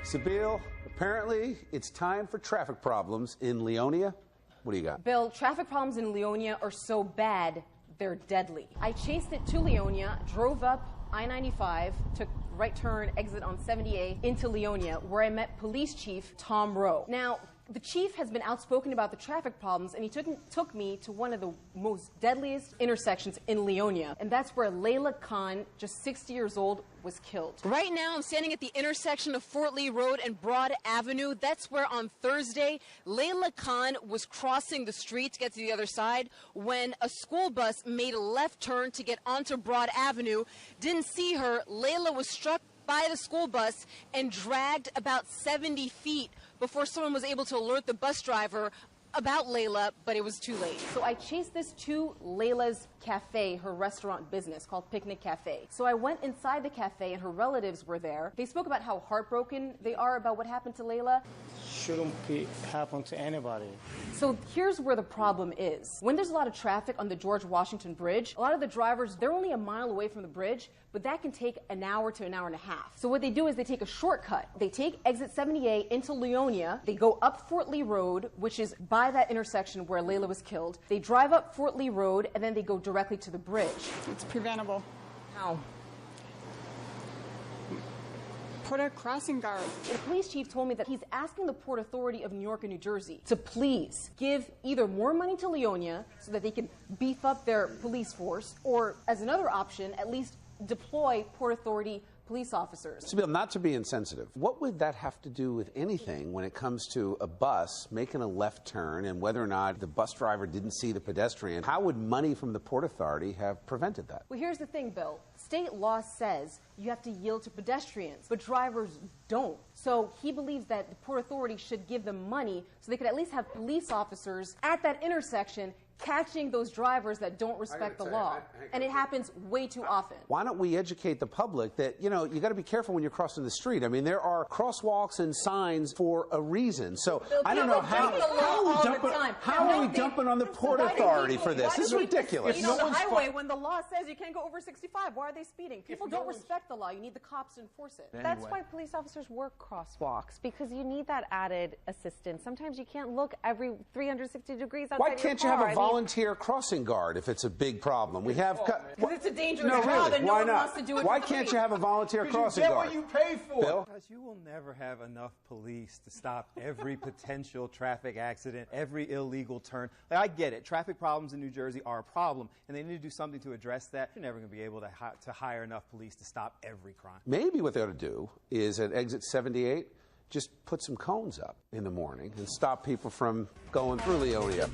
Sabine, apparently it's time for traffic problems in Leonia. What do you got? Bill, traffic problems in Leonia are so bad, they're deadly. I chased it to Leonia, drove up I-95, took right turn, exit on 70A into Leonia, where I met Police Chief Tom Rowe. Now, the chief has been outspoken about the traffic problems, and he took me to one of the most deadliest intersections in Leonia, and that's where Leyla Kan, just 60 years old, was killed. Right now, I'm standing at the intersection of Fort Lee Road and Broad Avenue. That's where on Thursday, Leyla Kan was crossing the street to get to the other side when a school bus made a left turn to get onto Broad Avenue. Didn't see her. Leyla was struck by the school bus and dragged about 70 feet before someone was able to alert the bus driver about Leyla, but it was too late. So I chased this to Leyla's cafe, her restaurant business called Picnic Cafe. So I went inside the cafe and her relatives were there. They spoke about how heartbroken they are about what happened to Leyla. Shouldn't happen to anybody. So here's where the problem is. When there's a lot of traffic on the George Washington Bridge, a lot of the drivers, they're only a mile away from the bridge, but that can take an hour to an hour and a half. So what they do is they take a shortcut. They take exit 70A into Leonia. They go up Fort Lee Road, which is by that intersection where Leyla was killed. They drive up Fort Lee Road, and then they go directly to the bridge. It's preventable. How? Put a crossing guard. The police chief told me that he's asking the Port Authority of New York and New Jersey to please give either more money to Leonia so that they can beef up their police force, or as another option, at least deploy Port Authority police officers. Sabine, not to be insensitive, what would that have to do with anything when it comes to a bus making a left turn and whether or not the bus driver didn't see the pedestrian? How would money from the Port Authority have prevented that? Well, here's the thing, Bill. State law says you have to yield to pedestrians, but drivers don't. So he believes that the Port Authority should give them money so they could at least have police officers at that intersection catching those drivers that don't respect the law. And it happens way too often. Why don't we educate the public that, you know, you got to be careful when you're crossing the street. I mean, there are crosswalks and signs for a reason. So I don't know how are we dumping on the Port Authority for this? This is ridiculous. On the highway when the law says you can't go over 65. Why are they speeding? People don't respect the law. You need the cops to enforce it. That's why police officers work crosswalks, because you need that added assistance. Sometimes you can't look every 360 degrees outside Why can't you have a volunteer crossing guard if it's a big problem? We have because it's a dangerous job and no one wants to do it. Why can't you have a volunteer crossing guard? You get what you pay for. Bill? Because you will never have enough police to stop every potential traffic accident, every illegal turn. Like, I get it. Traffic problems in New Jersey are a problem, and they need to do something to address that. You're never going to be able to hire enough police to stop every crime. Maybe what they ought to do is at exit 78, just put some cones up in the morning and stop people from going through Leonia.